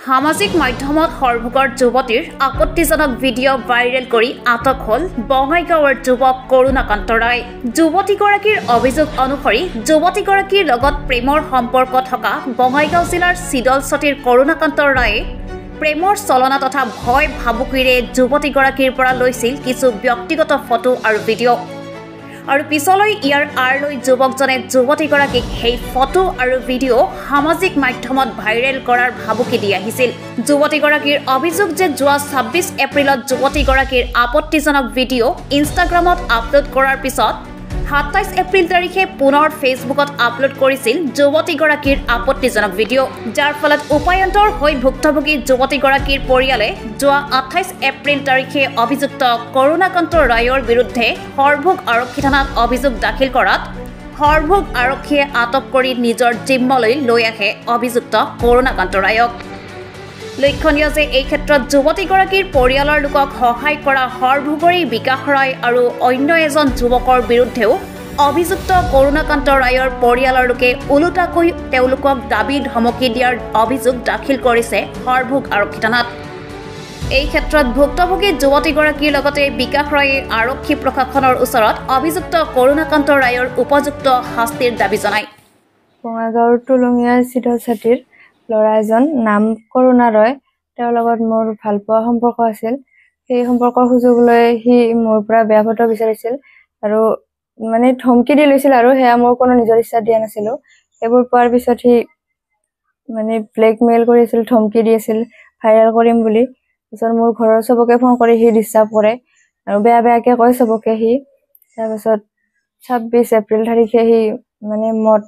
সামাজিক মাধ্যমত সৰভোগৰ যুৱতীৰ আপত্তিজনক ভিডিঅ' ভাইৰেল কৰি আটক হ'ল বঙাইগাঁৱৰ যুৱক কৰুণাকান্ত ৰায়। যুৱতীগৰাকীৰ অভিযোগ অনুসৰি যুৱতীগৰাকীৰ লগত প্ৰেমৰ সম্পৰ্ক থকা বঙাইগাঁও জিলাৰ চিডলচতীৰ কৰুণাকান্ত ৰায়ে প্ৰেমৰ চলনা তথা ভয় ভাবুকিৰে যুৱতীগৰাকীৰ পৰা লৈছিল কিছু ব্যক্তিগত ফটো আৰু ভিডিঅ'। আৰু পিছলৈ ইয়াৰ আঁৰলৈ যুৱকজনে যুৱতীগৰাকীক সেই ফটো আৰু ভিডিঅ' সামাজিক মাধ্যমত ভাইৰেল কৰাৰ ভাবুকি দি আহিছিল। যুৱতীগৰাকীৰ অভিযোগ যে যোৱা ২৬ এপ্ৰিলত যুৱতীগৰাকীৰ আপত্তিজনক ভিডিঅ' ইনষ্টাগ্ৰামত আপলোড কৰাৰ পিছত ২৭ এপ্ৰিল তাৰিখে পুনৰ ফেচবুকত আপলোড কৰিছিল যুৱতীগৰাকীৰ আপত্তিজনক ভিডিঅ', যাৰ ফলত উপায়ন্তৰ হৈ ভুক্তভোগী যুৱতীগৰাকীৰ পৰিয়ালে যোৱা ২৮ এপ্ৰিল তাৰিখে অভিযুক্ত কৰুণাকান্ত ৰায়ৰ বিৰুদ্ধে সৰভোগ আৰক্ষী থানাত অভিযোগ দাখিল কৰাত সৰভোগ আৰক্ষীয়ে আটক কৰি নিজৰ জিম্মালৈ লৈ আহে অভিযুক্ত কৰুণাকান্ত ৰায়ক। লক্ষণীয় যে এই ক্ষেত্ৰত যুৱতীগৰাকীৰ পৰিয়ালৰ লোকক সহায় কৰা সৰভোগৰী বিকাশ ৰায় আৰু অন্য এজন যুৱকৰ বিৰুদ্ধেও অভিযুক্ত কৰুণাকান্ত ৰায়ৰ পৰিয়ালৰ লোকে ওলোটাকৈ তেওঁলোকক দাবী ধমকি দিয়াৰ অভিযোগ দাখিল কৰিছে সৰভোগ আৰক্ষী থানাত। এই ক্ষেত্ৰত ভুক্তভোগী যুৱতীগৰাকীৰ লগতে বিকাশ ৰায়ে আৰক্ষী প্ৰশাসনৰ ওচৰত অভিযুক্ত কৰুণাকান্ত ৰায়ৰ উপযুক্ত শাস্তিৰ দাবী জনায়। বঙাইগাঁৱৰ টুলুঙীয়া চিডলচতীৰ ল'ৰা এজন নাম কৰুণা ৰয়, তেওঁৰ লগত মোৰ ভালপোৱা সম্পৰ্ক আছিল। সেই সম্পৰ্কৰ সুযোগ লৈ সি মোৰ পৰা বেয়া ফটো বিচাৰিছিল আৰু মানে ধমকি দি লৈছিল, আৰু সেয়া মোৰ কোনো নিজৰ ইচ্ছা দিয়া নাছিলোঁ। সেইবোৰ পোৱাৰ পিছত সি মানে ব্লেকমেইল কৰিছিল, ধমকি দি আছিল ভাইৰেল কৰিম বুলি। তাৰপিছত মোৰ ঘৰৰ চবকে ফোন কৰি সি ডিষ্টাৰ্ব কৰে আৰু বেয়া বেয়াকৈ কয় চবকে সি। তাৰপিছত ২৬ এপ্ৰিল তাৰিখে সি মানে মদ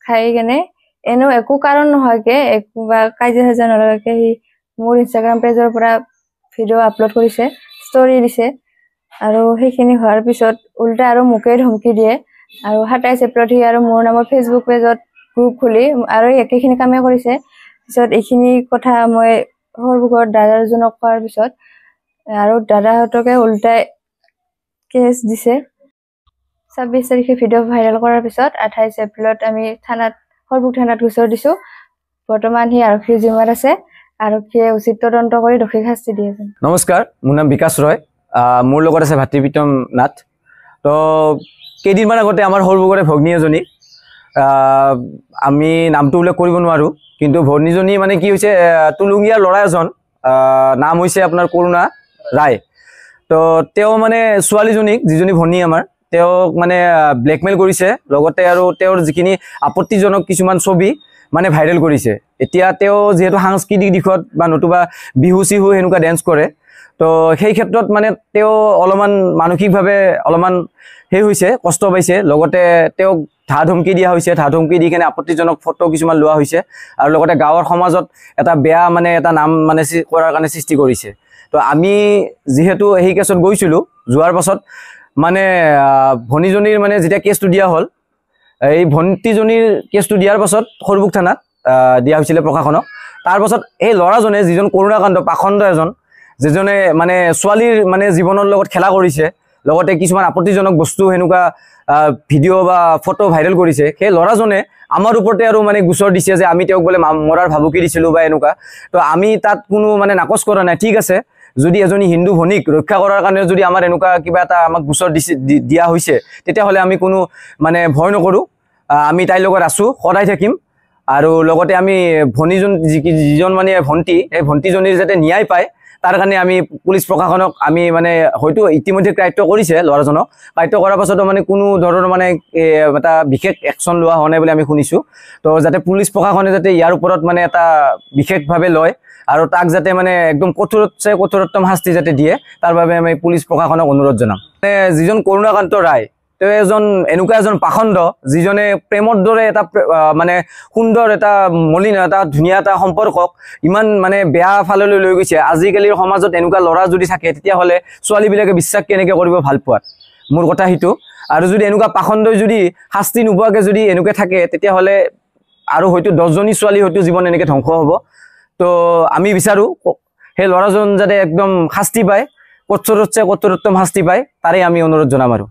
খাই কেনে এনেও একো কাৰণ নোহোৱাকৈ বা কাজিয়া চাজিয়া নলগাকৈ সি মোৰ ইনষ্টাগ্ৰাম পেজৰ পৰা ভিডিঅ' আপলোড কৰিছে, ষ্টৰি দিছে। আৰু সেইখিনি হোৱাৰ পিছত উল্টা আৰু মোকে ধমকি দিয়ে। আৰু ২৭ এপ্ৰিলত সি আৰু মোৰ নামৰ ফেচবুক পেজত গ্ৰুপ খুলি আৰু একেখিনি কামেই কৰিছে। পিছত এইখিনি কথা মই সৰভোগৰ দাদাজনক কোৱাৰ পিছত আৰু দাদাহঁতকে উল্টাই কেছ দিছে। ২৬ তাৰিখে ভিডিঅ' ভাইৰেল কৰাৰ পিছত ২৮ এপ্ৰিলত আমি সৰভোগ থানাত গোচৰ দিছোঁ। বৰ্তমান সি আৰক্ষীৰ জিম্মাত আছে। আৰক্ষীয়ে উচিত তদন্ত কৰি দোষীক শাস্তি দি আছে। নমস্কাৰ, মোৰ নাম বিকাশ ৰয়। মোৰ লগত আছে ভাতৃপ্ৰীতম নাথ। তো কেইদিনমান আগতে আমাৰ সৰভোগৰে ভগ্নী এজনী, আমি নামটো উল্লেখ কৰিব নোৱাৰোঁ, কিন্তু ভগ্নীজনী মানে কি হৈছে, টুলুঙীয়া ল'ৰা এজন, নাম হৈছে আপোনাৰ কৰুণা ৰায়। তো তেওঁ মানে ছোৱালীজনীক, যিজনী ভনী আমাৰ, তেওঁক মানে ব্লেকমেইল কৰিছে, লগতে আৰু তেওঁৰ যিখিনি আপত্তিজনক কিছুমান ছবি মানে ভাইৰেল কৰিছে। এতিয়া তেওঁ যিহেতু সাংস্কৃতিক দিশত বা নতুবা বিহু চিহু সেনেকুৱা ডেন্স কৰে, তো সেই ক্ষেত্ৰত মানে তেওঁ অলপমান মানসিকভাৱে অলপমান হৈছে, কষ্ট পাইছে। লগতে তেওঁক ধমকি দিয়া হৈছে, ধমকি দি কেনে আপত্তিজনক ফটো কিছুমান লোৱা হৈছে, আৰু লগতে গাঁৱৰ সমাজত এটা বেয়া মানে এটা নাম মানে কৰাৰ কাৰণে সৃষ্টি কৰিছে। তো আমি যিহেতু সেই কেছত গৈছিলোঁ, যোৱাৰ পাছত মানে ভনীজনীৰ মানে যেতিয়া কেছটো দিয়া হ'ল, এই ভণ্টিজনীৰ কেছটো দিয়াৰ পাছত সৰভোগ থানাত দিয়া হৈছিলে প্ৰশাসনক। তাৰ পাছত এই ল'ৰাজনে, যিজন কৰুণাকান্ত পাখণ্ড এজন, যিজনে মানে ছোৱালীৰ মানে জীৱনৰ লগত খেলা কৰিছে, লগতে কিছুমান আপত্তিজনক বস্তু সেনেকুৱা ভিডিঅ' বা ফটো ভাইৰেল কৰিছে, সেই ল'ৰাজনে আমাৰ ওপৰতে আৰু মানে গোচৰ দিছে যে আমি তেওঁক বোলে মৰাৰ ভাবুকি দিছিলোঁ বা এনেকুৱা। তো আমি তাত কোনো মানে নাকচ কৰা নাই। ঠিক আছে, যদি এজনী হিন্দু ভনীক ৰক্ষা কৰাৰ কাৰণে যদি আমাৰ এনেকুৱা কিবা এটা আমাক গোচৰ দিয়া হৈছে, তেতিয়াহ'লে আমি কোনো মানে ভয় নকৰোঁ। আমি তাইৰ লগত আছোঁ, সদায় থাকিম। আৰু লগতে আমি ভনীজন, যিজন মানে ভণ্টি, সেই ভণ্টিজনীৰ যাতে ন্যায় পায়, তাৰ কাৰণে আমি পুলিচ প্ৰশাসনক আমি মানে হয়তো ইতিমধ্যে কাৰ্য কৰিছে ল'ৰাজনক। কাৰ্য কৰাৰ পাছতো মানে কোনো ধৰণৰ মানে এটা বিশেষ একশ্যন লোৱা হোৱা নাই বুলি আমি শুনিছোঁ। তো যাতে পুলিচ প্ৰশাসনে যাতে ইয়াৰ ওপৰত মানে এটা বিশেষভাৱে লয় আৰু তাক যাতে মানে একদম কঠোৰতছে কঠোৰতম শাস্তি যাতে দিয়ে, তাৰ বাবে আমি পুলিচ প্ৰশাসনক অনুৰোধ জনাম। যিজন কৰুণাকান্ত ৰায়, তেওঁ এনেকুৱা এজন পাখণ্ড, যিজনে প্ৰেমৰ দৰে এটা মানে সুন্দৰ এটা মলিন এটা ধুনীয়া এটা সম্পৰ্কক ইমান মানে বেয়া ফাললৈ লৈ গৈছে। আজিকালিৰ সমাজত এনেকুৱা ল'ৰা যদি থাকে, তেতিয়াহ'লে ছোৱালীবিলাকে বিশ্বাস কেনেকৈ কৰিব ভাল পোৱাত, মোৰ কথা সেইটো। আৰু যদি এনেকুৱা পাখণ্ডই যদি শাস্তি নোপোৱাকৈ যদি এনেকৈ থাকে, তেতিয়াহ'লে আৰু হয়তো 10জনী ছোৱালী হয়তো জীৱন এনেকৈ ধ্বংস হ'ব। তো আমি বিচাৰোঁ সেই ল'ৰাজন যাতে একদম শাস্তি পায়, কঠোৰতছে কঠোৰতম শাস্তি পায়, তাৰে আমি অনুৰোধ জনাম আৰু।